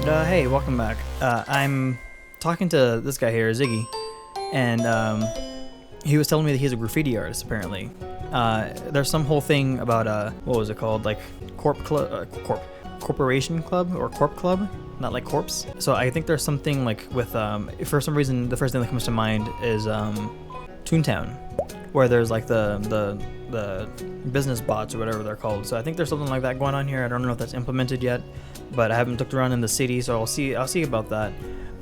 Hey, welcome back. I'm talking to this guy here, Ziggy, and he was telling me that he's a graffiti artist, apparently. There's some whole thing about, what was it called? Like, corporation club, or corp club? Not like corpse. So I think there's something like with, for some reason, the first thing that comes to mind is, Toontown, where there's like the business bots or whatever they're called. So I think there's something like that going on here. I don't know if that's implemented yet, but I haven't looked around in the city, so I'll see about that.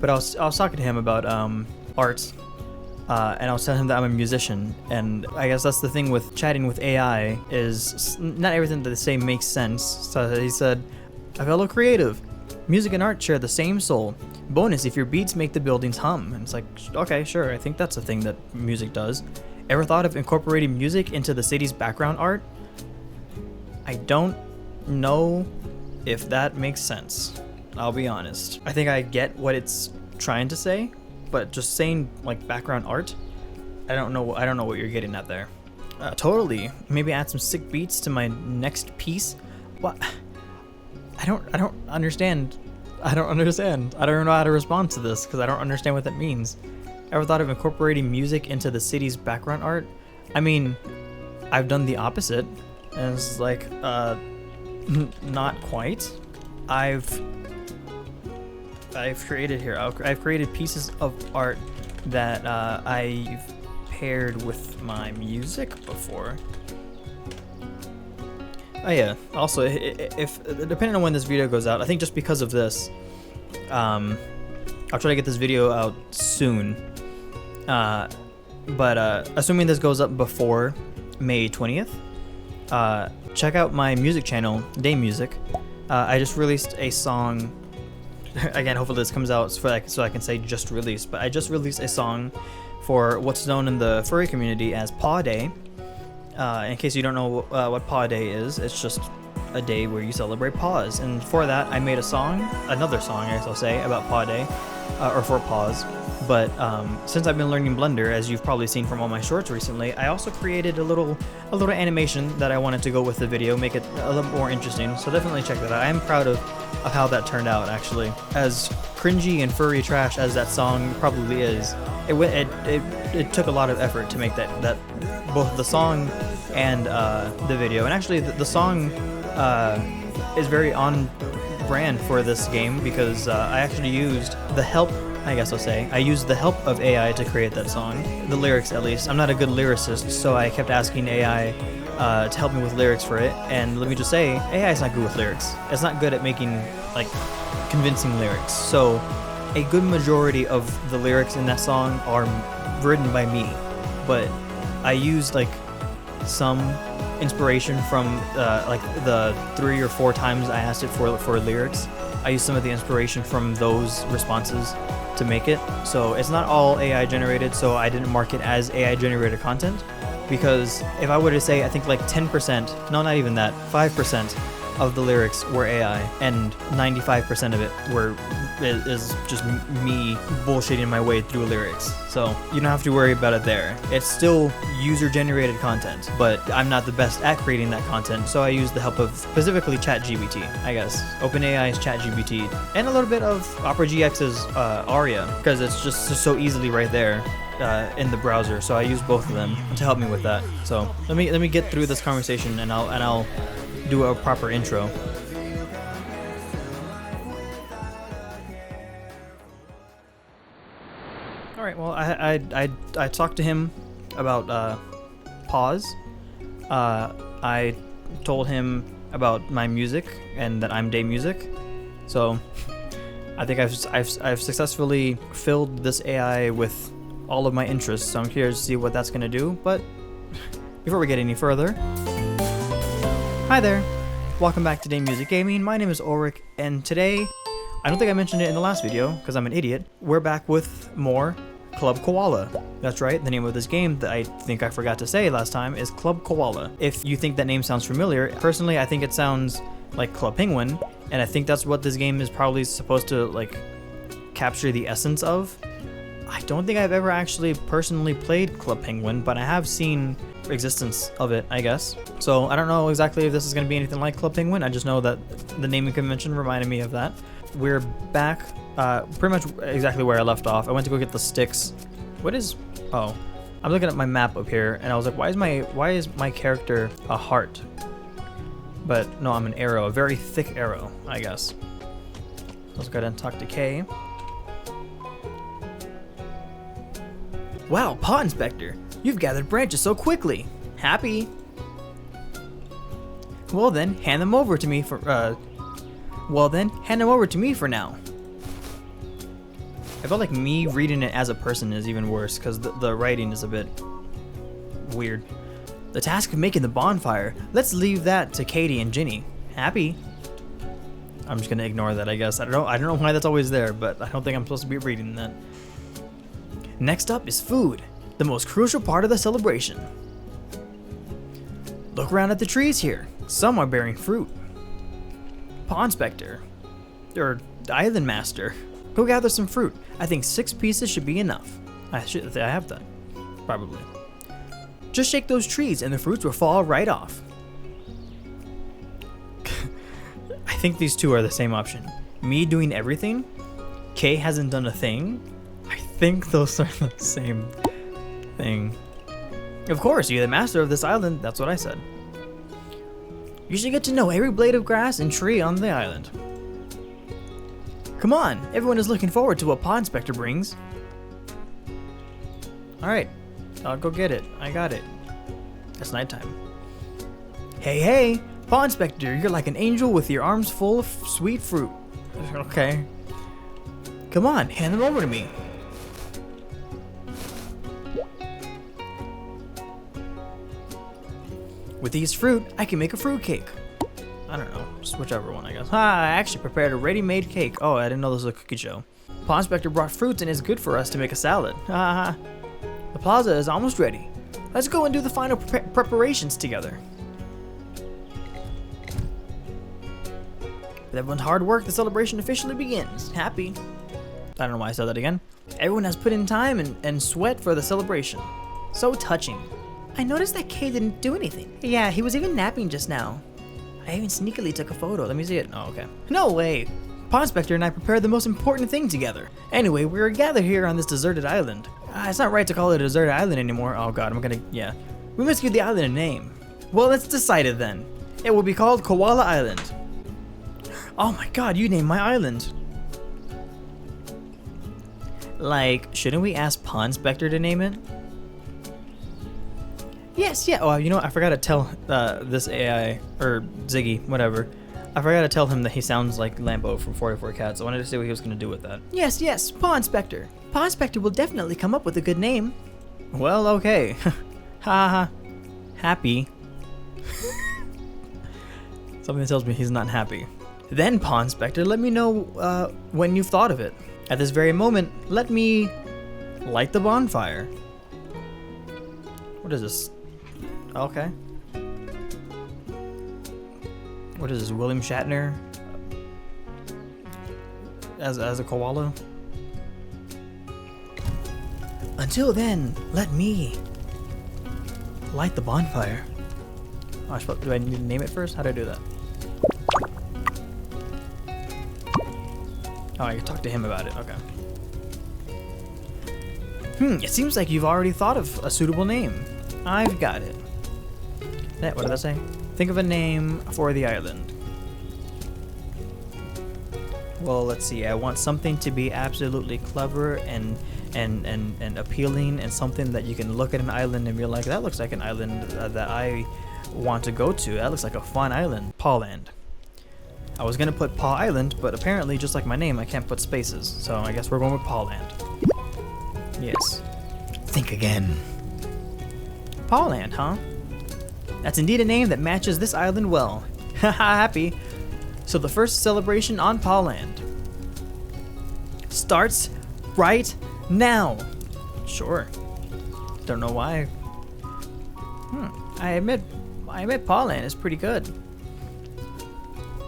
But I was talking to him about art, and I was telling him that I'm a musician, and I guess that's the thing with chatting with AI is not everything that they say makes sense. So he said, "A fellow creative, music and art share the same soul. Bonus if your beats make the buildings hum." And it's like, okay, sure, I think that's a thing that music does. Ever thought of incorporating music into the city's background art? I don't know if that makes sense. I'll be honest. I think I get what it's trying to say, but just saying like background art, I don't know what you're getting at there. Totally. Maybe add some sick beats to my next piece. What? I don't understand. I don't know how to respond to this because I don't understand what that means. Ever thought of incorporating music into the city's background art? I mean, I've done the opposite, and it's like, not quite. I've created pieces of art that I've paired with my music before. Oh yeah. Also, if depending on when this video goes out, I think just because of this, I'll try to get this video out soon. But assuming this goes up before May 20th, check out my music channel, Daymusik. I just released a song. Again, hopefully this comes out so I can say just released. But I just released a song for what's known in the furry community as Paw Day. In case you don't know what Paw Day is, it's just a day where you celebrate paws. And for that, I made another song, I guess I'll say, about Paw Day, or for paws. But since I've been learning Blender, as you've probably seen from all my shorts recently, I also created a little animation that I wanted to go with the video, make it a little more interesting. So definitely check that out. I am proud of how that turned out, actually. As cringy and furry trash as that song probably is, it took a lot of effort to make that both the song and the video. And actually, the song is very on brand for this game because I actually used the help. I guess I'll say I used the help of AI to create that song. The lyrics, at least. I'm not a good lyricist, so I kept asking AI to help me with lyrics for it. And let me just say, AI is not good with lyrics. It's not good at making like convincing lyrics. So a good majority of the lyrics in that song are written by me, but I used like some inspiration from like the 3 or 4 times I asked it for lyrics. I used some of the inspiration from those responses to make it. So it's not all AI generated, so I didn't mark it as AI generated content, because if I were to say, I think like 10%, no, not even that, 5% of the lyrics were AI, and 95% of it is just me bullshitting my way through lyrics. So you don't have to worry about it there. It's still user-generated content, but I'm not the best at creating that content, so I use the help of specifically ChatGPT, I guess. OpenAI's ChatGPT, and a little bit of Opera GX's Aria, because it's just so easily right there in the browser. So I use both of them to help me with that. So let me get through this conversation, and I'll do a proper intro. All right. Well, I talked to him about pause. I told him about my music and that I'm Daymusik. So I think I've successfully filled this AI with all of my interests. So I'm curious to see what that's gonna do. But before we get any further, hi there, welcome back to Daymusik Gaming. My name is óÓòò, and today, I don't think I mentioned it in the last video because I'm an idiot, we're back with more Club Koala. That's right, the name of this game that I think I forgot to say last time is Club Koala. If you think that name sounds familiar, personally I think it sounds like Club Penguin, and I think that's what this game is probably supposed to like capture the essence of. I don't think I've ever actually personally played Club Penguin, but I have seen existence of it, I guess. So I don't know exactly if this is going to be anything like Club Penguin. I just know that the naming convention reminded me of that. We're back pretty much exactly where I left off. I went to go get the sticks. What is... Oh, I'm looking at my map up here, and I was like, why is my character a heart? But no, I'm an arrow, a very thick arrow, I guess. Let's go ahead and talk to Kay. Wow, Paw Inspector, you've gathered branches so quickly. Happy? Well then, hand them over to me for now. I felt like me reading it as a person is even worse because the writing is a bit weird. The task of making the bonfire, let's leave that to Katie and Ginny. Happy? I'm just gonna ignore that, I guess. I don't know why that's always there, but I don't think I'm supposed to be reading that. Next up is food, the most crucial part of the celebration. Look around at the trees here. Some are bearing fruit. Paw Inspector, or Island Master, go gather some fruit. I think 6 pieces should be enough. I have that, probably. Just shake those trees and the fruits will fall right off. I think these two are the same option. Me doing everything, Kay hasn't done a thing. I think those are the same thing. Of course, you're the master of this island, that's what I said. You should get to know every blade of grass and tree on the island. Come on, everyone is looking forward to what Paw Inspector brings. Alright, I'll go get it. I got it. It's nighttime. Hey, Paw Inspector, you're like an angel with your arms full of sweet fruit. Okay. Come on, hand them over to me. With these fruit, I can make a fruit cake. I don't know, just whichever one, I guess. I actually prepared a ready-made cake. Oh, I didn't know this was a cookie show. Paw Inspector brought fruits and it's good for us to make a salad. The plaza is almost ready. Let's go and do the final preparations together. With everyone's hard work, the celebration officially begins. Happy. I don't know why I said that again. Everyone has put in time and sweat for the celebration. So touching. I noticed that Kay didn't do anything. Yeah, he was even napping just now. I even sneakily took a photo. Let me see it. Oh, okay. No way. Paw Inspector and I prepared the most important thing together. Anyway, we are gathered here on this deserted island. It's not right to call it a deserted island anymore. Oh god, yeah. We must give the island a name. Well, it's decided then. It will be called Koala Island. Oh my god, you named my island. Like, shouldn't we ask Paw Inspector to name it? Yes, yeah. Oh, you know what? I forgot to tell this AI, or Ziggy, whatever. I forgot to tell him that he sounds like Lambo from 44 Cats. I wanted to see what he was going to do with that. Yes, Paw Inspector. Paw Inspector will definitely come up with a good name. Well, okay. Ha. Happy. Something tells me he's not happy. Then, Paw Inspector, let me know when you've thought of it. At this very moment, let me light the bonfire. What is this? Okay. What is this, William Shatner? As a koala? Until then, let me light the bonfire. Oh, do I need to name it first? How do I do that? Oh, I can talk to him about it. Okay. It seems like you've already thought of a suitable name. I've got it. What did that say? Think of a name for the island. Well, let's see. I want something to be absolutely clever and appealing, and something that you can look at an island and be like, that looks like an island that I want to go to. That looks like a fun island. Pawland. I was gonna put Paw Island, but apparently, just like my name, I can't put spaces. So I guess we're going with Pawland. Yes. Think again. Pawland, huh? That's indeed a name that matches this island well. Haha, happy. So the first celebration on Pawland starts right now. Sure. Don't know why. I admit Pawland is pretty good.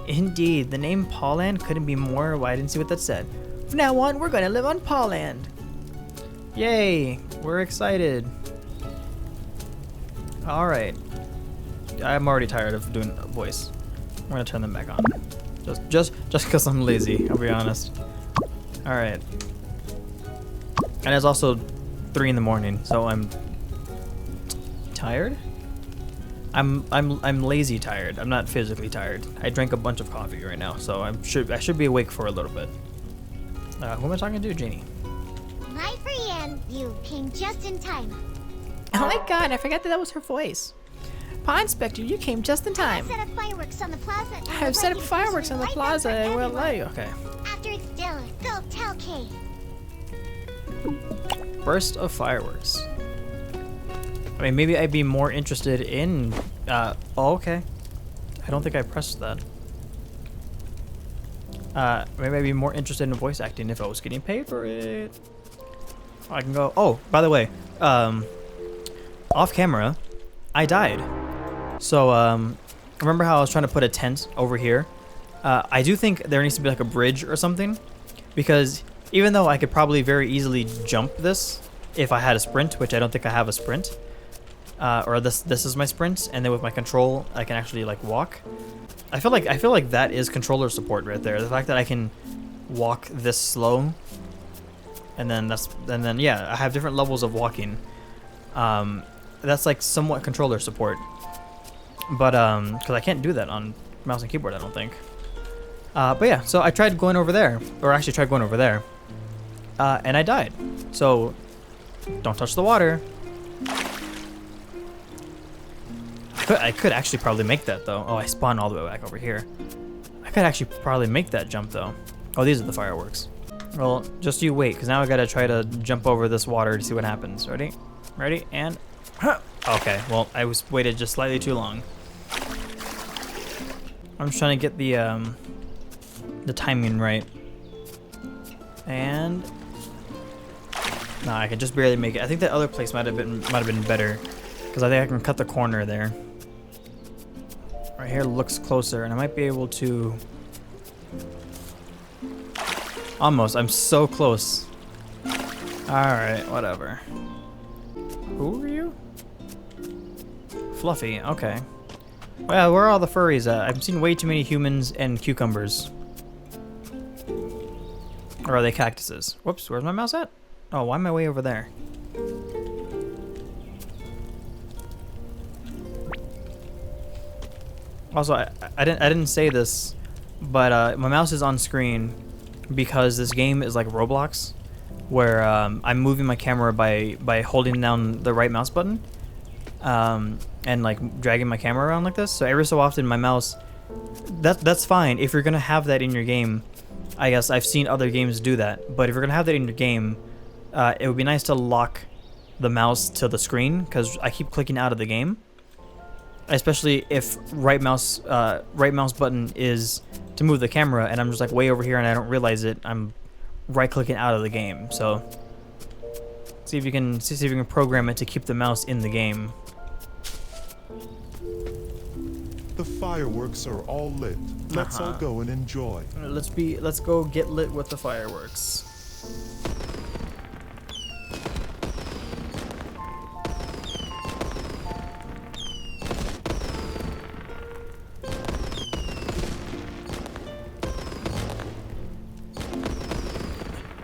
Indeed, the name Pawland couldn't be more. Well, I didn't see what that said. From now on, we're gonna live on Pawland. Yay! We're excited. All right. I'm already tired of doing a voice. I'm gonna turn them back on. Just because I'm lazy. I'll be honest. All right. And it's also 3 in the morning, so I'm tired. I'm lazy tired. I'm not physically tired. I drank a bunch of coffee right now, so I should be awake for a little bit. Who am I talking to, Janie? My friend, you came just in time. Oh my god, I forgot that was her voice. Paw Inspector, you came just in time. I've set up fireworks on the plaza. And I've set up fireworks on the plaza and we'll light you. Okay. After it's still, go tell Kay. Burst of fireworks. I mean, maybe I'd be more interested in. Oh, okay. I don't think I pressed that. Maybe I'd be more interested in voice acting if I was getting paid for it. I can go. Oh, by the way, off camera, I died. So, remember how I was trying to put a tent over here? I do think there needs to be like a bridge or something, because even though I could probably very easily jump this if I had a sprint, which I don't think I have a sprint, or this is my sprint, and then with my control I can actually like walk. I feel like that is controller support right there. The fact that I can walk this slow, and then yeah, I have different levels of walking. That's like somewhat controller support, but because I can't do that on mouse and keyboard, I don't think. But yeah, so I tried going over there, or actually tried going over there, and I died. So don't touch the water. I could actually probably make that though. Oh, I spawned all the way back over here. I could actually probably make that jump though. Oh, these are the fireworks. Well, just you wait, because now I gotta try to jump over this water to see what happens. Ready? Ready? And... Okay, well, I waited just slightly too long. I'm just trying to get the timing right. And... Nah, I can just barely make it. I think that other place might have been better, because I think I can cut the corner there. Right here looks closer, and I might be able to... Almost. I'm so close. Alright, whatever. Who are you? Fluffy, okay. Well, where are all the furries at? I've seen way too many humans and cucumbers. Or are they cactuses? Whoops, where's my mouse at? Oh, why am I way over there? Also, I didn't say this, but my mouse is on screen because this game is like Roblox, where I'm moving my camera by holding down the right mouse button, and like dragging my camera around like this. So every so often my mouse, that's fine if you're gonna have that in your game. I guess I've seen other games do that, but if you're gonna have that in your game, it would be nice to lock the mouse to the screen, because I keep clicking out of the game. Especially if right mouse button is to move the camera, and I'm just like way over here and I don't realize it. I'm right clicking out of the game. So see if you can program it to keep the mouse in the game. The fireworks are all lit. Let's all go and enjoy. Let's go get lit with the fireworks.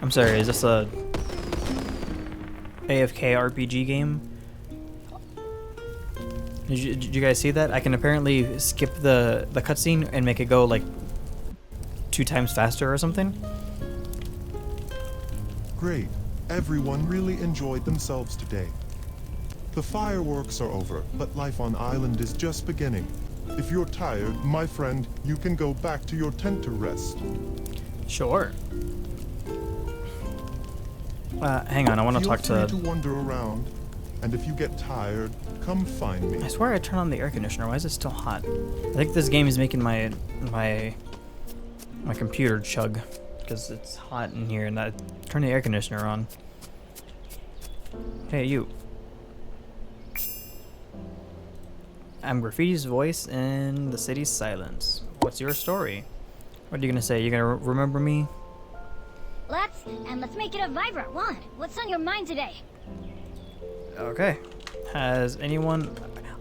I'm sorry, is this a AFK RPG game? Did you guys see that? I can apparently skip the cutscene and make it go like 2 times faster or something. Great. Everyone really enjoyed themselves today. The fireworks are over, but life on island is just beginning. If you're tired, my friend, you can go back to your tent to rest. Sure. Hang on, I want to talk to... Feel free to wander around, and if you get tired, come find me. I swear I turned on the air conditioner. Why is it still hot? I think this game is making my computer chug, because it's hot in here, and I turned the air conditioner on. Hey, you. I'm Graffiti's voice in the city's silence. What's your story? What are you gonna say? You gonna remember me? Let's and let's make it a vibrant one. What's on your mind today? Okay. Has anyone?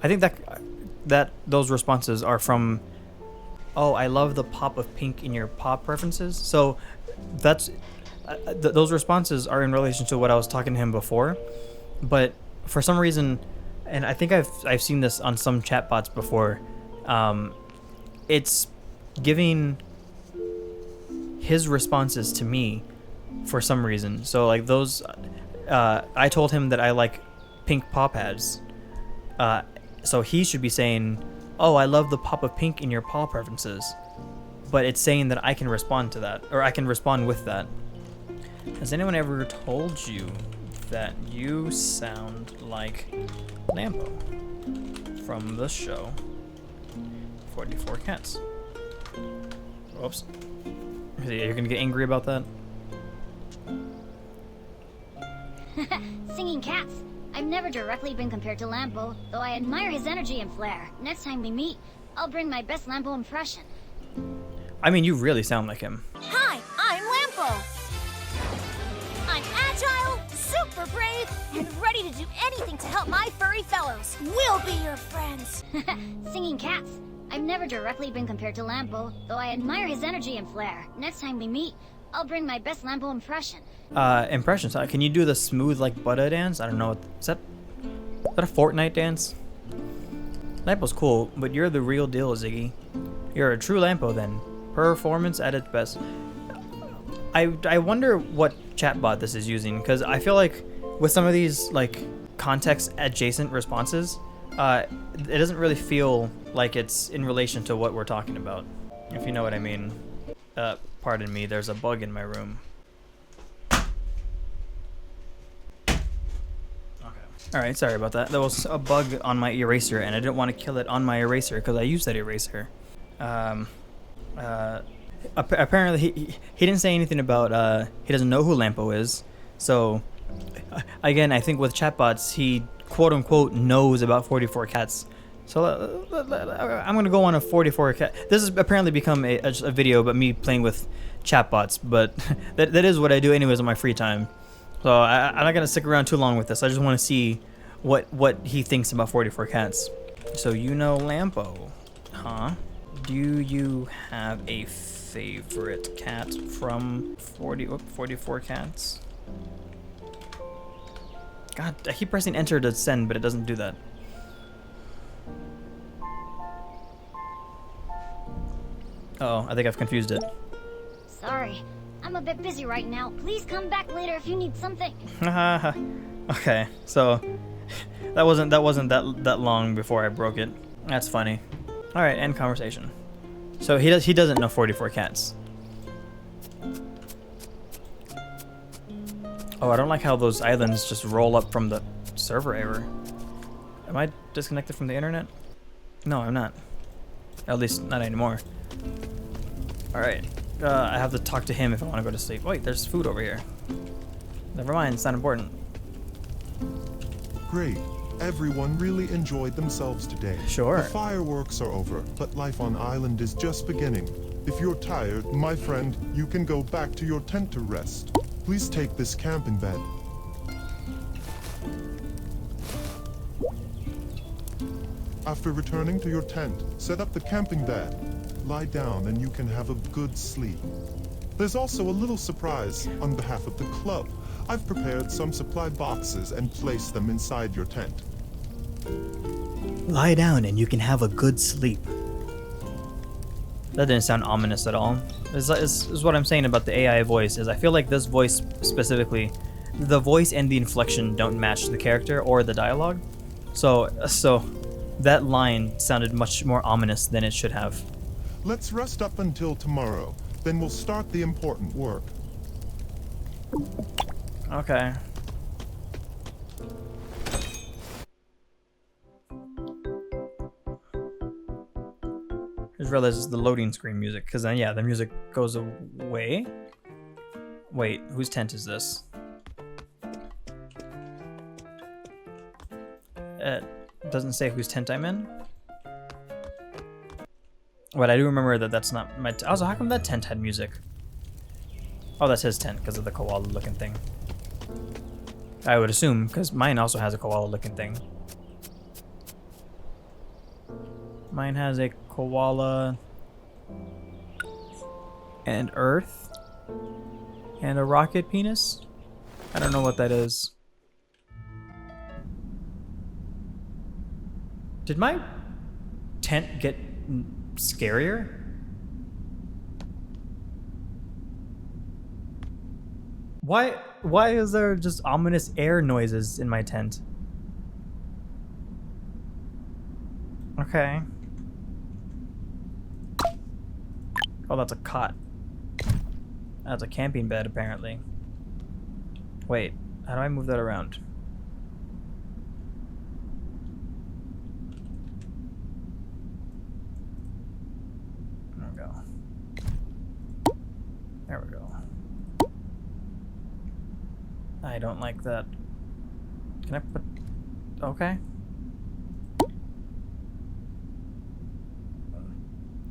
I think that those responses are from. Oh, I love the pop of pink in your pop preferences. So, that's those responses are in relation to what I was talking to him before, but for some reason, and I think I've seen this on some chatbots before. It's giving his responses to me for some reason. So like those, I told him that I like pink pop pads. So he should be saying, "Oh, I love the pop of pink in your paw preferences," but it's saying that I can respond to that, or I can respond with that. Has anyone ever told you that you sound like Lambo from the show 44 Cats? Oops. You're gonna get angry about that? Singing cats. I've never directly been compared to Lambo, though I admire his energy and flair. Next time we meet, I'll bring my best Lambo impression. I mean, you really sound like him. Hi, I'm Lampo. I'm agile, super brave, and ready to do anything to help my furry fellows. We'll be your friends. Singing cats. I've never directly been compared to Lambo, though I admire his energy and flair. Next time we meet, I'll bring my best Lambo impression. Impressions. Can you do the smooth like butter dance? I don't know. Is that a Fortnite dance? Lampo's cool, but you're the real deal, Ziggy. You're a true Lampo then. Performance at its best. I wonder what chatbot this is using, because I feel like with some of these like context adjacent responses, it doesn't really feel like it's in relation to what we're talking about, if you know what I mean. Pardon me, there's a bug in my room. Alright, sorry about that. There was a bug on my eraser, and I didn't want to kill it on my eraser because I used that eraser. Apparently, he didn't say anything about, he doesn't know who Lampo is. So, again, I think with chatbots, he quote-unquote knows about 44 Cats. So, I'm going to go on a 44 cat. This has apparently become a video about me playing with chatbots, but that is what I do anyways on my free time. So I'm not gonna stick around too long with this. I just want to see what he thinks about 44 Cats. So you know Lampo, huh? Do you have a favorite cat from 44 Cats? God, I keep pressing enter to send, but it doesn't do that. Uh-oh, I think I've confused it. Sorry, I'm a bit busy right now. Please come back later if you need something. Okay, so that wasn't that long before I broke it. That's funny. All right, end conversation. So he doesn't know 44 Cats. Oh, I don't like how those islands just roll up from the server error. Am I disconnected from the internet? No, I'm not. At least not anymore. All right. I have to talk to him if I want to go to sleep. Wait, there's food over here. Never mind, it's not important. Great. Everyone really enjoyed themselves today. Sure. The fireworks are over, but life on island is just beginning. If you're tired, my friend, you can go back to your tent to rest. Please take this camping bed. After returning to your tent, set up the camping bed. Lie down and you can have a good sleep. There's also a little surprise on behalf of the club. I've prepared some supply boxes and placed them inside your tent. Lie down and you can have a good sleep. That didn't sound ominous at all. This is what I'm saying about the AI voice, is I feel like this voice specifically, the voice and the inflection don't match the character or the dialogue. So that line sounded much more ominous than it should have. Let's rest up until tomorrow. Then we'll start the important work. Okay. I just realized it's the loading screen music, because then yeah, the music goes away. Wait, whose tent is this? It doesn't say whose tent I'm in. But I do remember that that's not my also, how come that tent had music? Oh, that's his tent because of the koala looking thing. I would assume, because mine also has a koala looking thing. Mine has a koala and earth and a rocket penis. I don't know what that is. Did my tent get scarier? Why is there just ominous air noises in my tent? Okay. Oh, that's a cot. That's a camping bed, apparently. Wait, how do I move that around? There we go. There we go. I don't like that. Can I put... Okay.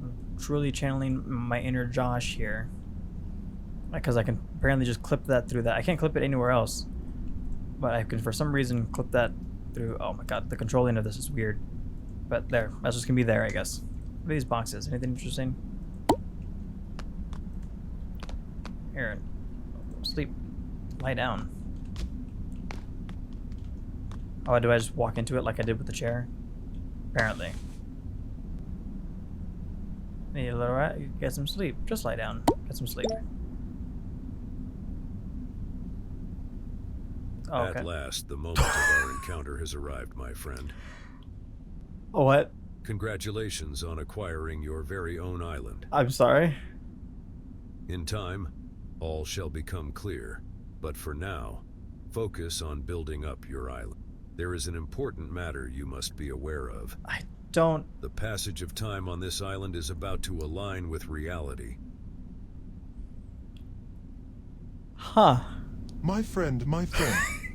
I'm truly channeling my inner Josh here. Because I can apparently just clip that through that. I can't clip it anywhere else. But I can, for some reason, clip that through... Oh my god, the controlling of this is weird. But there, that's just gonna be there, I guess. What are these boxes? Anything interesting? Here. Sleep. Lie down. Oh, do I just walk into it like I did with the chair? Apparently. Need a little rat? Get some sleep. Just lie down. Get some sleep. Oh, okay. At last, the moment of our encounter has arrived, my friend. What? Congratulations on acquiring your very own island. I'm sorry. In time, all shall become clear. But for now, focus on building up your island. There is an important matter you must be aware of. I don't... The passage of time on this island is about to align with reality. Huh. My friend,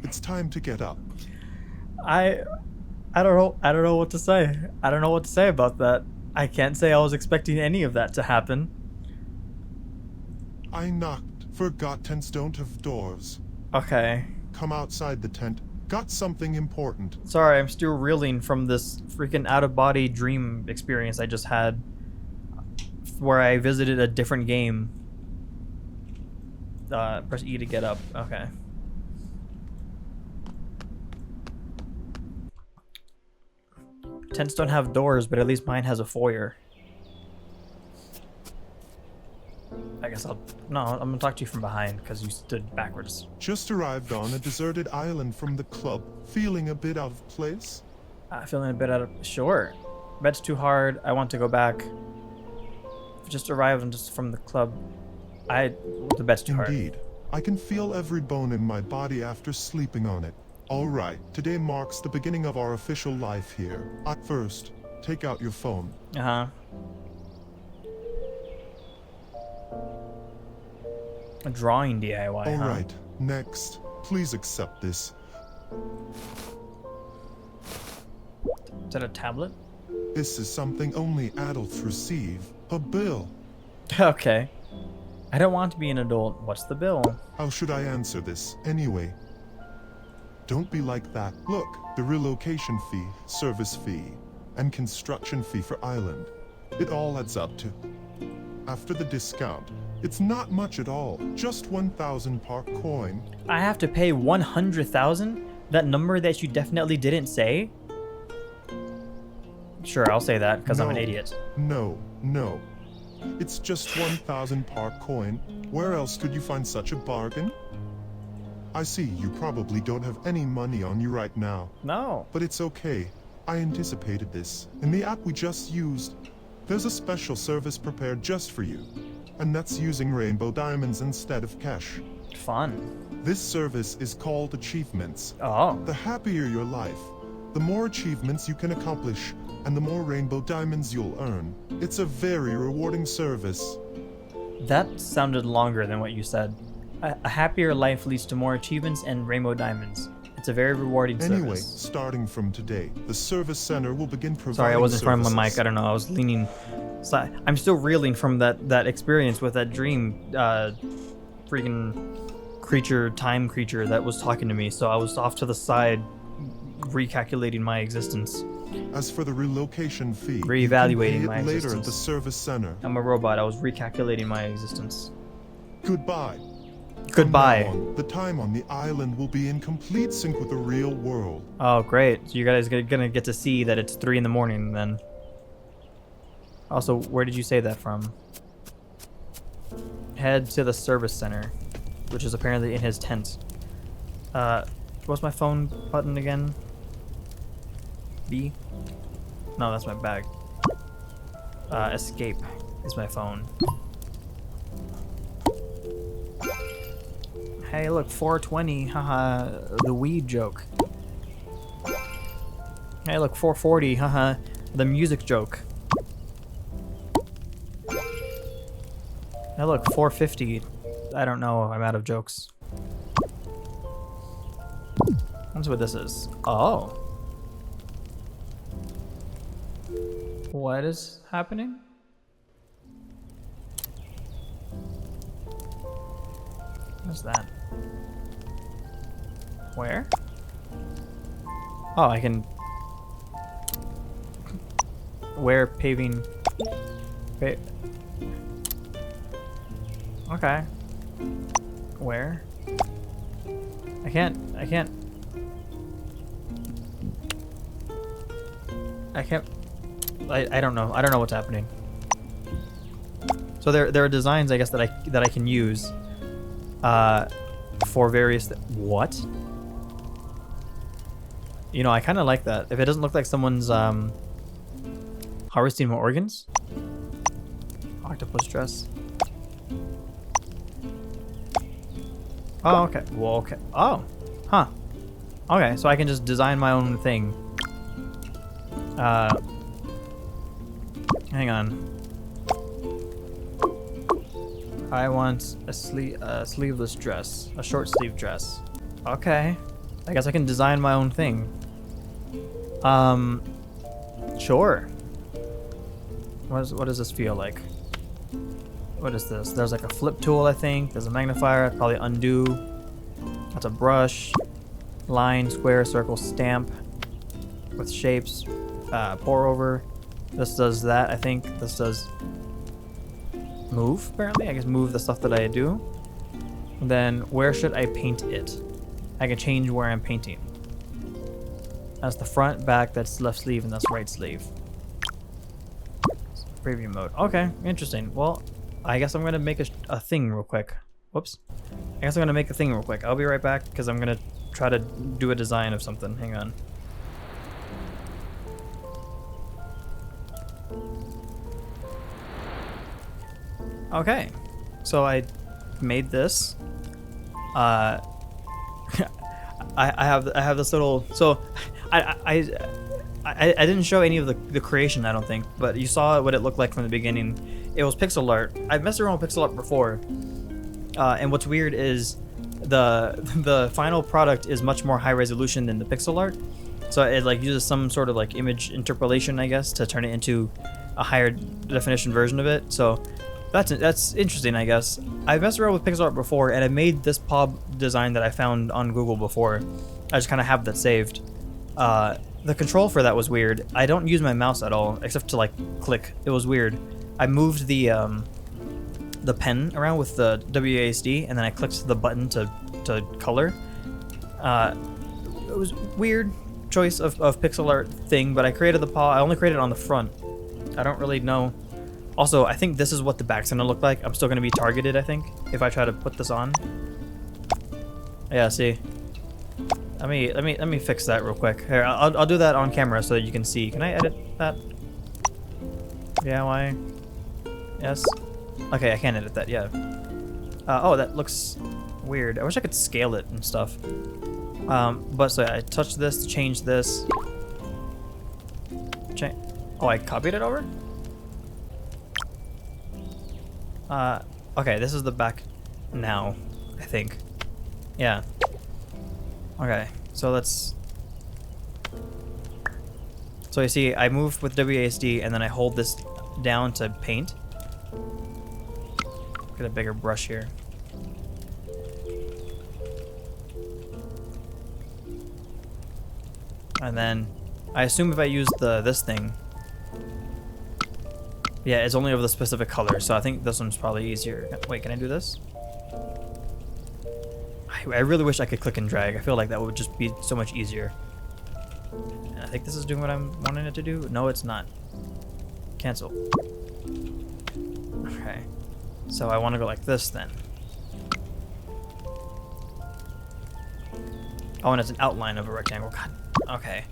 it's time to get up. I don't know what to say. I don't know what to say about that. I can't say I was expecting any of that to happen. I knocked. Forgot tents don't have doors. Okay. Come outside the tent. Got something important. Sorry, I'm still reeling from this freaking out-of-body dream experience I just had, where I visited a different game. Press E to get up. Okay. Tents don't have doors, but at least mine has a foyer. I guess I'm gonna talk to you from behind because you stood backwards. Just arrived on a deserted island from the club. Feeling a bit out of place? Feeling a bit out of... Sure. Bed's too hard. I want to go back. Just arrived and just from the club. The bed's too hard. Indeed. I can feel every bone in my body after sleeping on it. Alright, today marks the beginning of our official life here. First, take out your phone. Uh-huh. A drawing DIY, huh? Alright, next, please accept this. Is that a tablet? This is something only adults receive. A bill. Okay. I don't want to be an adult. What's the bill? How should I answer this, anyway? Don't be like that. Look, the relocation fee, service fee, and construction fee for island. It all adds up to... After the discount, it's not much at all. Just 1,000 per coin. I have to pay 100,000? That number that you definitely didn't say? Sure, I'll say that because I'm an idiot. No. It's just 1,000 per coin. Where else could you find such a bargain? I see you probably don't have any money on you right now. No. But it's okay. I anticipated this. In the app we just used, there's a special service prepared just for you. And that's using rainbow diamonds instead of cash. Fun. This service is called achievements. Oh. The happier your life, the more achievements you can accomplish, and the more rainbow diamonds you'll earn. It's a very rewarding service. That sounded longer than what you said. A happier life leads to more achievements and rainbow diamonds. It's a very rewarding Anyway, service. starting from today, the service center will begin providing Sorry, I wasn't in front of my services. mic. I don't know. I was leaning. I'm still reeling from that experience with that dream freaking creature, time creature that was talking to me. So I was off to the side, recalculating my existence. As for the relocation fee, you can Reevaluating pay it my later existence. at the service center. I'm a robot. I was recalculating my existence. Goodbye. Goodbye. From now on, the time on the island will be in complete sync with the real world. Oh, great. So you guys are gonna get to see that it's 3 in the morning then. Also, where did you say that from? Head to the service center, which is apparently in his tent. What's my phone button again? B? No, that's my bag. Escape is my phone. Hey, look, 420, haha, the weed joke. Hey, look, 440, haha, the music joke. Hey, look, 450. I don't know, I'm out of jokes. That's what this is. Oh. What is happening? What's that? Where? Oh, I can... Where paving... Okay. Where? I can't... I don't know. I don't know what's happening. So there are designs, I guess, that I can use for various what? You know, I kind of like that. If it doesn't look like someone's harvesting more organs. Octopus dress. Oh, okay. Well, okay. Oh, huh. Okay, so I can just design my own thing. Hang on. I want a sleeveless dress, a short sleeve dress. Okay, I guess I can design my own thing. Sure. What does this feel like? What is this? There's like a flip tool, I think. There's a magnifier, probably undo. That's a brush. Line, square, circle, stamp with shapes. Pour over. This does that, I think. This does move, apparently. I guess move the stuff that I do. And then where should I paint it? I can change where I'm painting. That's the front, back, that's left sleeve, and that's right sleeve. Preview mode. Okay, interesting. Well, I guess I'm gonna make a thing real quick. Whoops. I guess I'm gonna make a thing real quick. I'll be right back because I'm gonna try to do a design of something. Hang on. Okay, so I made this. I have this little. So I didn't show any of the creation, I don't think, but you saw what it looked like from the beginning. It was pixel art. I've messed around with pixel art before, and what's weird is the final product is much more high resolution than the pixel art. So it like uses some sort of like image interpolation, I guess, to turn it into a higher definition version of it. So that's interesting, I guess. I've messed around with pixel art before, and I made this pub design that I found on Google before. I just kind of have that saved. The control for that was weird. I don't use my mouse at all, except to like click. It was weird. I moved the pen around with the WASD, and then I clicked the button to color. It was weird choice of pixel art thing, but I created the paw. I only created it on the front. I don't really know. Also, I think this is what the back's gonna look like. I'm still gonna be targeted, I think, if I try to put this on. Yeah, see. Let me fix that real quick. Here, I'll do that on camera so that you can see. Can I edit that? Yeah, why? Yes. Okay, I can edit that. Yeah. Oh, that looks weird. I wish I could scale it and stuff. But so I touched this to change this. Oh, I copied it over? Okay, this is the back now, I think. Yeah. Okay, so let's... So you see, I move with WASD and then I hold this down to paint. Get a bigger brush here. And then I assume if I use this thing, yeah, it's only of the specific color, so I think this one's probably easier. Wait, can I do this? I really wish I could click and drag. I feel like that would just be so much easier. And I think this is doing what I'm wanting it to do. No, it's not. Cancel. Okay. So I want to go like this then. Oh, and it's an outline of a rectangle. God. Okay.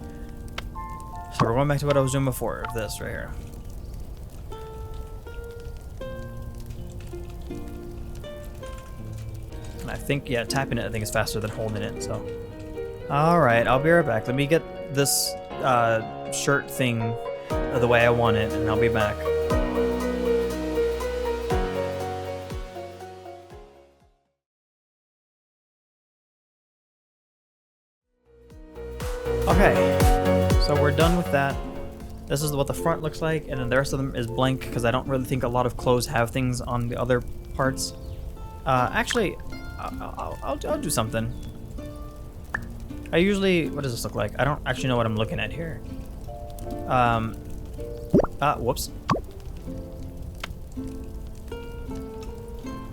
So we're going back to what I was doing before. This right here. And I think, yeah, tapping it I think is faster than holding it, so. Alright, I'll be right back. Let me get this shirt thing the way I want it, and I'll be back. Okay, so we're done with that. This is what the front looks like, and then the rest of them is blank because I don't really think a lot of clothes have things on the other parts. Actually, I'll do something. I usually, what does this look like? I don't actually know what I'm looking at here. Whoops.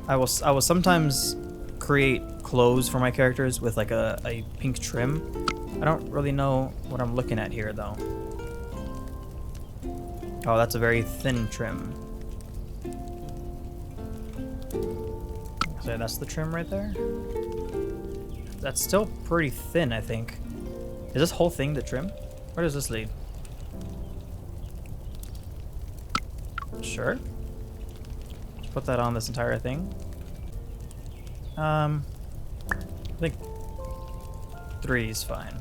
I will sometimes create clothes for my characters with like a pink trim. I don't really know what I'm looking at here though. Oh, that's a very thin trim. So that's the trim right there. That's still pretty thin, I think. Is this whole thing the trim? Where does this lead? Sure. Just put that on this entire thing. I think 3 is fine.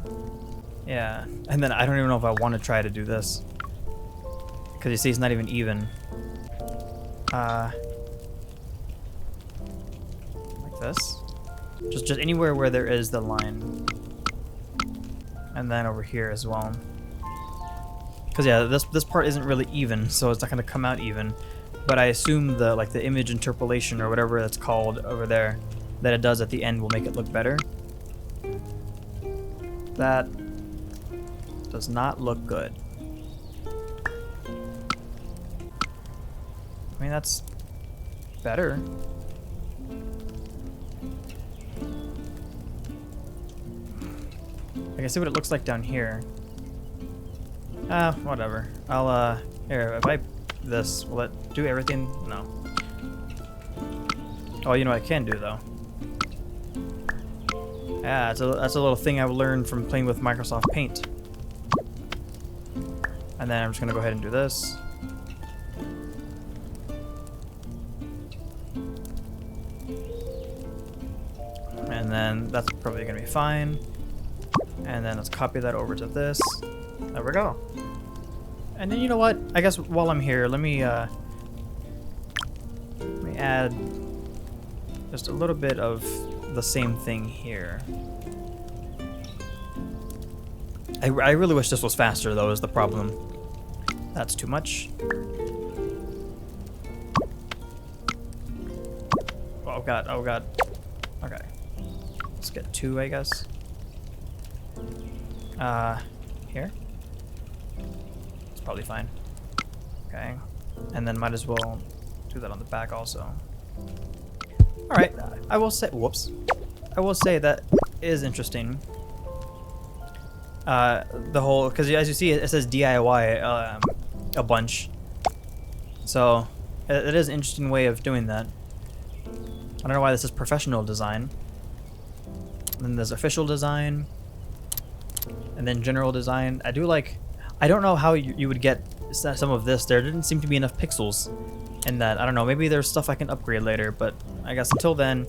Yeah, and then I don't even know if I want to try to do this. Because you see it's not even. Like this. Just anywhere where there is the line. And then over here as well. Because yeah, this part isn't really even, so it's not going to come out even. But I assume the image interpolation or whatever that's called over there that it does at the end will make it look better. That does not look good. I mean, that's better. I can see what it looks like down here. Whatever. I'll, here, if I this, will it do everything? No. Oh, you know what I can do, though? Yeah, that's a little thing I've learned from playing with Microsoft Paint. And then I'm just gonna go ahead and do this. And then that's probably gonna be fine. And then let's copy that over to this. There we go. And then you know what? I guess while I'm here, let me add just a little bit of the same thing here. I really wish this was faster though, is the problem. That's too much. Oh god, oh god. Okay. Let's get 2, I guess. Here? It's probably fine. Okay. And then might as well do that on the back also. Alright, I will say, whoops. I will say that is interesting. The whole, because as you see, it says DIY a bunch. So, it is an interesting way of doing that. I don't know why this is professional design. And then there's official design. And then general design. I don't know how you would get some of this. There didn't seem to be enough pixels in that. I don't know, maybe there's stuff I can upgrade later, but I guess until then,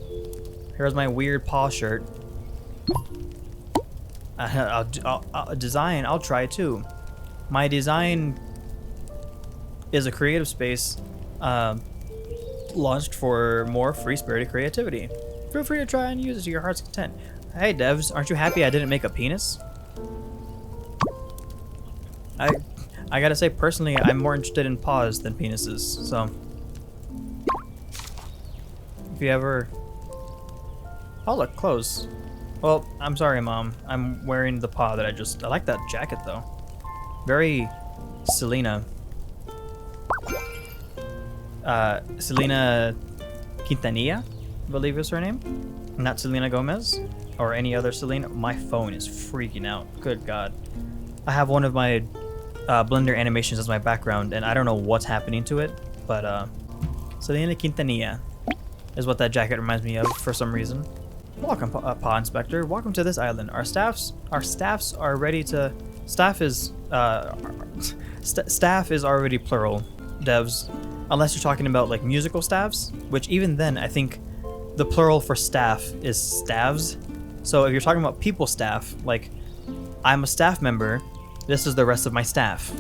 here's my weird paw shirt. I'll try too. My design is a creative space launched for more free-spirited creativity. Feel free to try and use it to your heart's content. Hey devs, aren't you happy I didn't make a penis? I gotta say, personally, I'm more interested in paws than penises, so. If you ever... Oh look, clothes. Well, I'm sorry, Mom. I'm wearing the paw that I like that jacket, though. Very Selena. Selena Quintanilla, I believe is her name. Not Selena Gomez or any other Selena. My phone is freaking out. Good God. I have one of my Blender animations as my background, and I don't know what's happening to it, but Selena Quintanilla is what that jacket reminds me of for some reason. Welcome, Paw Inspector. Welcome to this island. Our staffs are ready to. Staff is already plural, devs, unless you're talking about like musical staffs, which even then I think the plural for staff is staffs. So if you're talking about people staff, like I'm a staff member, this is the rest of my staff.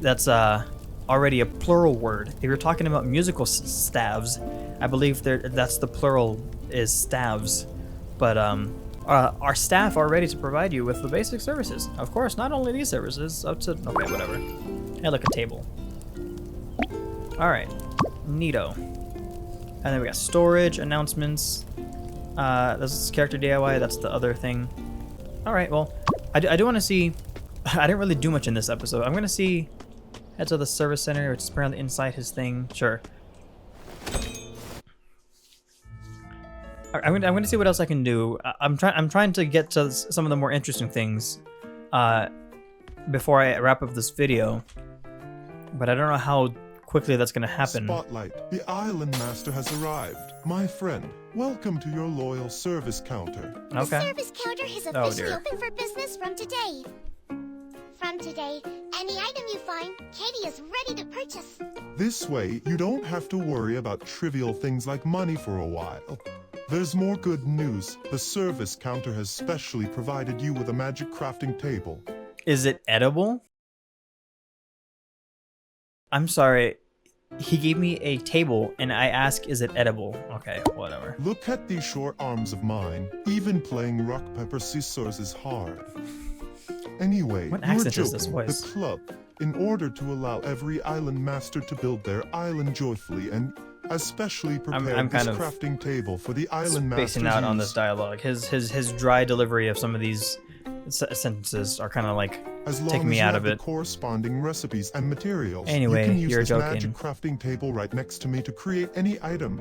That's already a plural word. If you're talking about musical staffs, I believe that's the plural is staffs. But our staff are ready to provide you with the basic services. Of course, not only these services, up to okay, whatever. Hey, look, a table. All right, neato. And then we got storage announcements. This is character DIY. That's the other thing. All right, well, I do want to see. I didn't really do much in this episode. I'm gonna see. Head to the service center, which is apparently inside his thing. Sure. I'm gonna see what else I can do. I'm trying to get to some of the more interesting things before I wrap up this video, but I don't know how quickly that's gonna happen. Spotlight, the island master has arrived. My friend, welcome to your loyal service counter. Okay. The service counter is Oh, officially dear. open for business from today. From today, any item you find, Katie is ready to purchase. This way, you don't have to worry about trivial things like money for a while. There's more good news. The service counter has specially provided you with a magic crafting table. Is it edible? I'm sorry. He gave me a table and I ask, is it edible? Okay, whatever. Look at these short arms of mine. Even playing rock, paper, scissors is hard. Anyway, What you're accent is joking. this voice? The club, in order to allow every island master to build their island joyfully and especially prepared I'm this kind of crafting table for the island masters Spacing out on use. this dialogue. His dry delivery of some of these sentences are kind of like As long taking as me you out have of the it. corresponding recipes and materials. Anyway, you can use you're this joking. magic crafting table right next to me to create any item.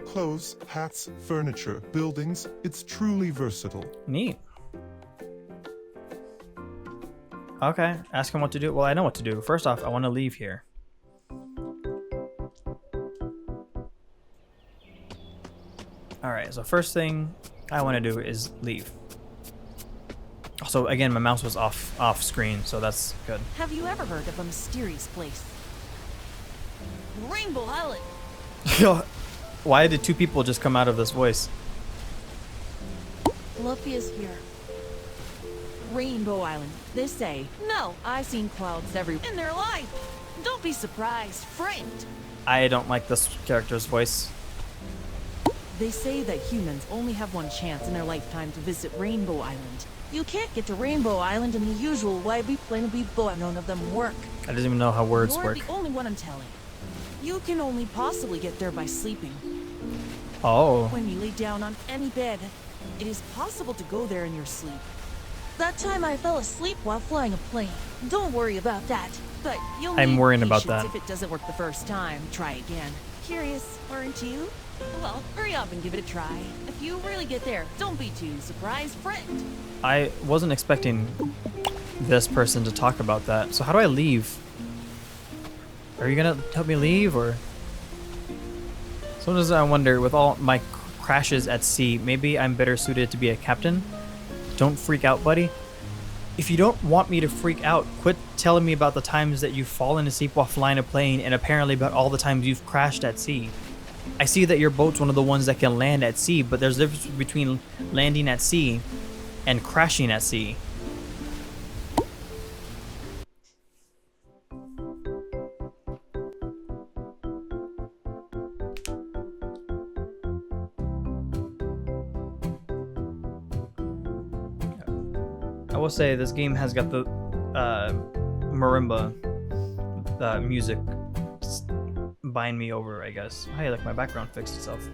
Clothes, hats, furniture, buildings. It's truly versatile. Neat. Okay, ask him what to do. Well, I know what to do. First off, I want to leave here. Alright, so first thing I want to do is leave. Also, again, my mouse was off screen, so that's good. Have you ever heard of a mysterious place? Rainbow Island! Why did two people just come out of this voice? Fluffy is here. Rainbow Island, they say. No, I've seen clouds everywhere in their life. Don't be surprised, friend. I don't like this character's voice. They say that humans only have one chance in their lifetime to visit Rainbow Island. You can't get to Rainbow Island in the usual way we plan to be born. None of them work. I don't even know how words You're work. the only one I'm telling. You can only possibly get there by sleeping. Oh. When you lay down on any bed, it is possible to go there in your sleep. That time I fell asleep while flying a plane. Don't worry about that. But you'll I'm need worrying about patience that. if it doesn't work the first time. Try again. Curious, aren't you? Well, hurry up and give it a try. If you really get there, don't be too surprised, friend. I wasn't expecting this person to talk about that. So how do I leave? Are you gonna help me leave, or? Sometimes I wonder, with all my crashes at sea, maybe I'm better suited to be a captain? Don't freak out, buddy. If you don't want me to freak out, quit telling me about the times that you've fallen asleep while flying a plane, and apparently about all the times you've crashed at sea. I see that your boat's one of the ones that can land at sea, but there's a difference between landing at sea and crashing at sea. I will say this game has got the marimba music bind me over, I guess. Hey, look, my background fixed itself.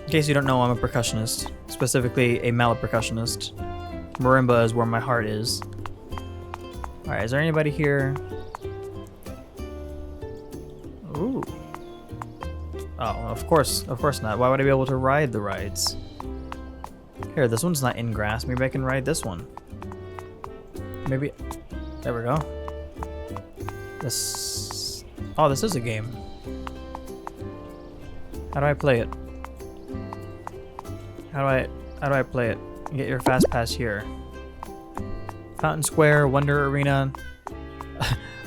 In case you don't know, I'm a percussionist, specifically a mallet percussionist. Marimba is where my heart is. Alright, is there anybody here? Ooh. Oh, of course not. Why would I be able to ride the rides? Here, this one's not in grass. Maybe I can ride this one. Maybe... There we go. This... Oh, this is a game. How do I play it? How do I play it? Get your fast pass here. Fountain Square, Wonder Arena,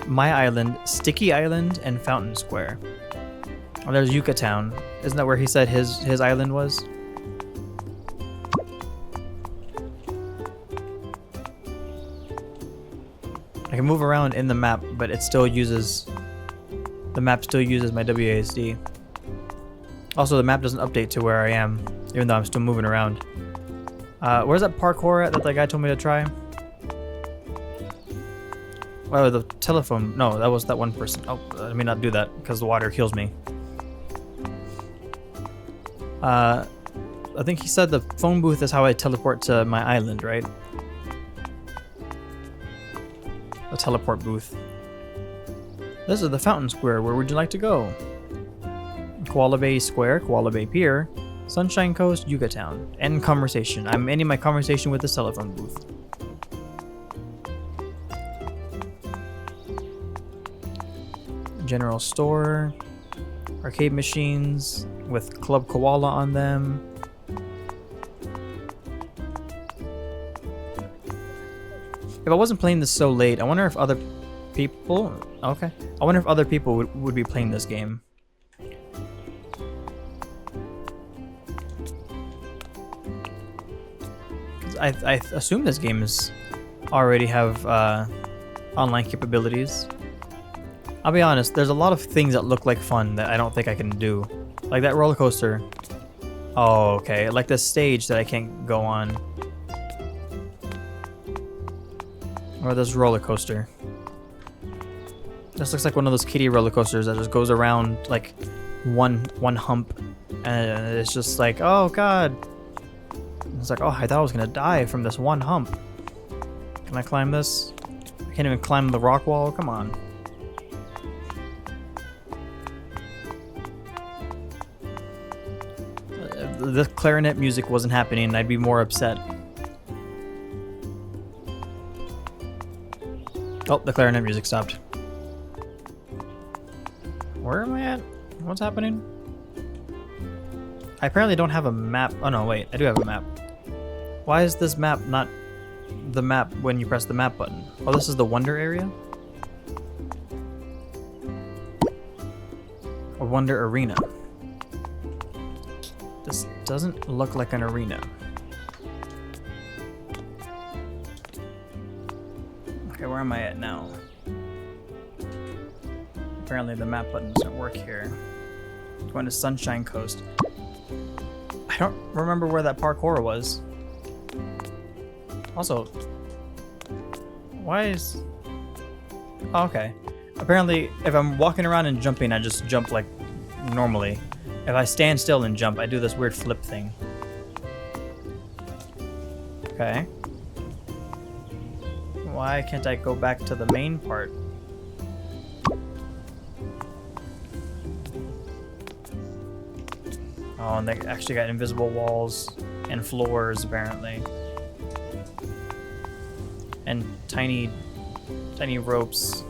My Island, Sticky Island, and Fountain Square. Oh, there's Yucca Town. Isn't that where he said his island was? I can move around in the map, but it still uses... The map still uses my WASD. Also, the map doesn't update to where I am, even though I'm still moving around. Where's that parkour at that the guy told me to try? Oh, the telephone. No, that was that one person. Oh, let me not do that, because the water kills me. I think he said the phone booth is how I teleport to my island, right? The teleport booth. This is the Fountain Square. Where would you like to go? Koala Bay Square, Koala Bay Pier, Sunshine Coast, Yucca Town. End conversation. I'm ending my conversation with the telephone booth. General store. Arcade machines with Club Koala on them. If I wasn't playing this so late, I wonder if other people... Okay. I wonder if other people would be playing this game. I assume this game is already have online capabilities. I'll be honest, there's a lot of things that look like fun that I don't think I can do. Like that roller coaster. Oh, okay. Like this stage that I can't go on. Or this roller coaster. This looks like one of those kiddie roller coasters that just goes around like one hump. And it's just like, oh god. It's like, oh, I thought I was gonna die from this one hump. Can I climb this? I can't even climb the rock wall? Come on. If the clarinet music wasn't happening, I'd be more upset. Oh, the clarinet music stopped. Where am I at? What's happening? I apparently don't have a map. Oh no, wait, I do have a map. Why is this map not the map when you press the map button? Oh, this is the Wonder area? Or Wonder Arena. This doesn't look like an arena. Okay, where am I at now? Apparently the map button doesn't work here. Going to Sunshine Coast. I don't remember where that parkour was. Also, why is... Oh, okay. Apparently, if I'm walking around and jumping, I just jump like normally. If I stand still and jump, I do this weird flip thing. Okay. Why can't I go back to the main part? Oh, and they actually got invisible walls and floors, apparently. And tiny ropes.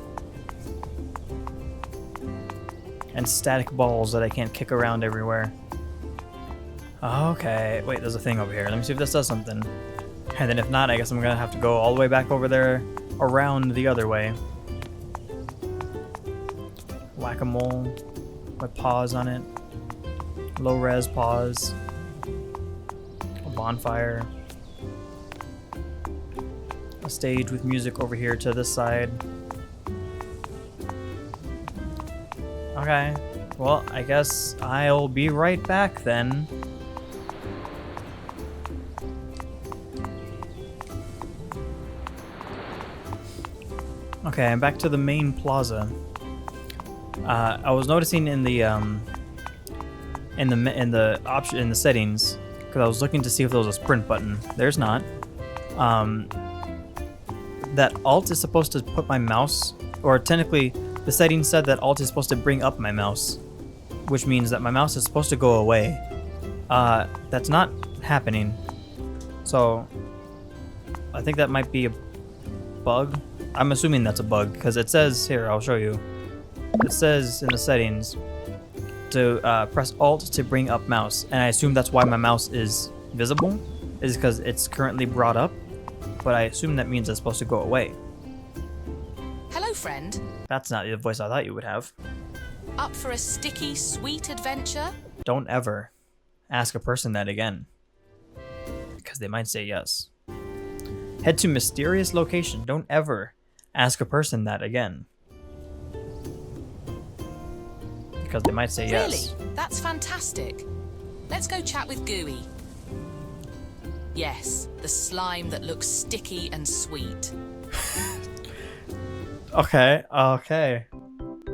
And static balls that I can't kick around everywhere. Okay, wait, there's a thing over here. Let me see if this does something. And then if not, I guess I'm gonna have to go all the way back over there, around the other way. Whack-a-mole with paws on it. Low-res paws. A bonfire. A stage with music over here to this side. Okay, well, I guess I'll be right back then. Okay, I'm back to the main plaza. I was noticing in the in the option in the settings because I was looking to see if there was a sprint button. There's not. That Alt is supposed to put my mouse, or technically the settings said that Alt is supposed to bring up my mouse, which means that my mouse is supposed to go away. That's not happening. So I think that might be a bug. I'm assuming that's a bug because it says here, I'll show you. It says in the settings to press Alt to bring up mouse, and I assume that's why my mouse is visible, is because it's currently brought up, but I assume that means it's supposed to go away. Hello, friend. That's not the voice I thought you would have. Up for a sticky, sweet adventure? Don't ever ask a person that again, because they might say yes. Head to mysterious location. Don't ever ask a person that again, because they might say yes. Really? That's fantastic. Let's go chat with Gooey. Yes, the slime that looks sticky and sweet. Okay, okay.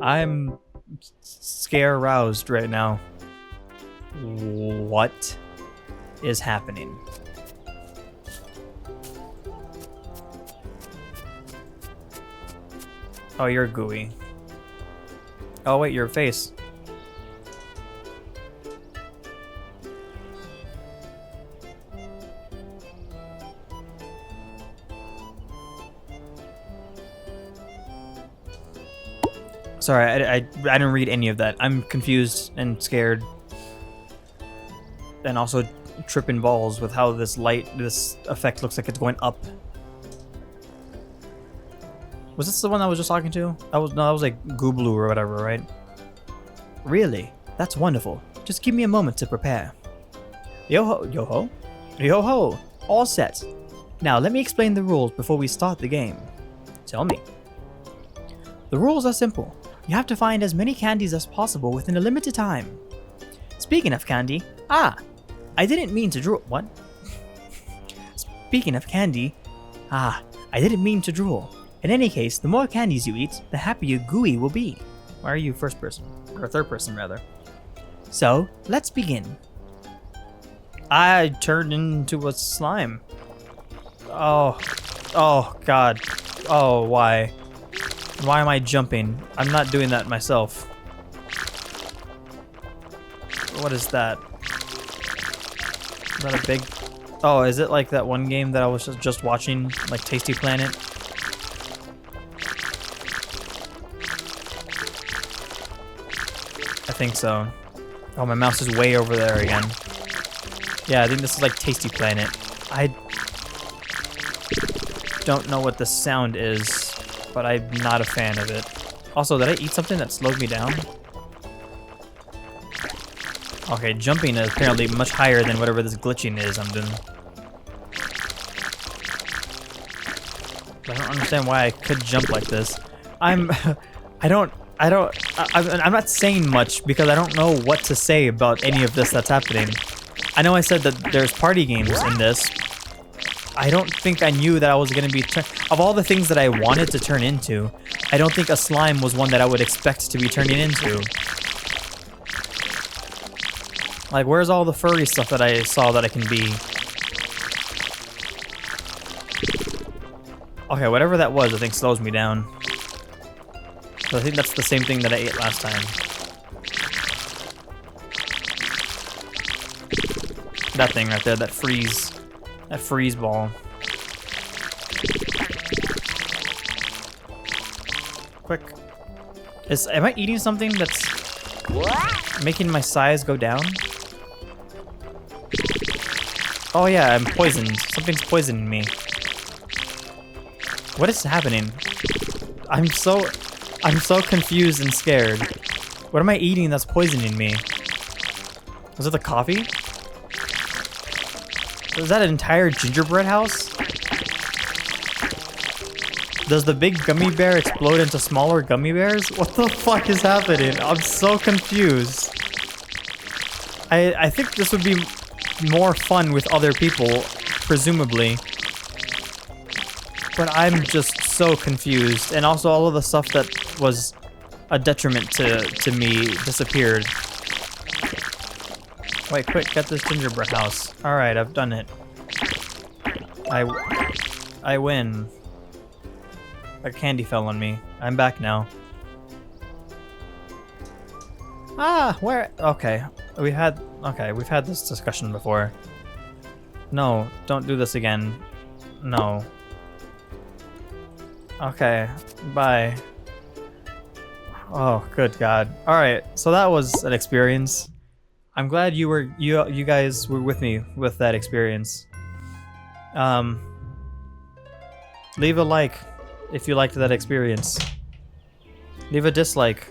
I'm scare aroused right now. What is happening? Oh, you're gooey. Oh wait, your face. Sorry, I didn't read any of that. I'm confused and scared. And also tripping balls with how this effect looks like it's going up. Was this the one I was just talking to? That was like Gooblu or whatever, right? Really? That's wonderful. Just give me a moment to prepare. Yo-ho, yo-ho, yo-ho, all set. Now let me explain the rules before we start the game. Tell me. The rules are simple. You have to find as many candies as possible within a limited time. Speaking of candy, I didn't mean to drool. What? Speaking of candy, I didn't mean to drool. In any case, the more candies you eat, the happier Gooey will be. Why are you first person? Or third person, rather. So, let's begin. I turned into a slime. Oh god. Oh, why? Why am I jumping? I'm not doing that myself. What is that? Is that a big... Oh, is it like that one game that I was just watching? Like Tasty Planet? I think so. Oh, my mouse is way over there again. Yeah, I think this is like Tasty Planet. I don't know what the sound is, but I'm not a fan of it. Also, did I eat something that slowed me down? Okay, jumping is apparently much higher than whatever this glitching is I'm doing. I don't understand why I could jump like this. I'm not saying much because I don't know what to say about any of this that's happening. I know I said that there's party games in this. I don't think I knew that I was going to be... Of all the things that I wanted to turn into, I don't think a slime was one that I would expect to be turning into. Like, where's all the furry stuff that I saw that I can be? Okay, whatever that was, I think slows me down. So I think that's the same thing that I ate last time. That thing right there, that freeze ball. Quick. Am I eating something that's making my size go down? Oh yeah, I'm poisoned. Something's poisoning me. What is happening? I'm so confused and scared. What am I eating that's poisoning me? Was it the coffee? Is that an entire gingerbread house? Does the big gummy bear explode into smaller gummy bears? What the fuck is happening? I'm so confused. I think this would be more fun with other people, presumably. But I'm just so confused. And also all of the stuff that was a detriment to me disappeared. Wait, quick, get this gingerbread house. Alright, I've done it. I win. A candy fell on me. I'm back now. Ah, where? Okay, we've had this discussion before. No, don't do this again. No. Okay, bye. Oh, good God. All right, so that was an experience. I'm glad you guys were with me with that experience. Leave a like if you liked that experience. Leave a dislike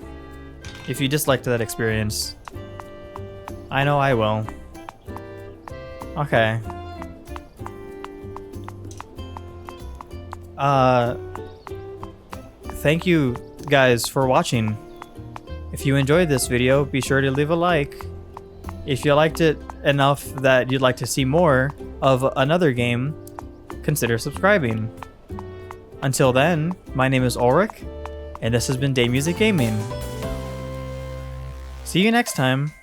if you disliked that experience. I know I will. Okay. Thank you guys for watching. If you enjoyed this video, be sure to leave a like. If you liked it enough that you'd like to see more of another game, consider subscribing. Until then, my name is Ulrich, and this has been Daymusik Gaming. See you next time.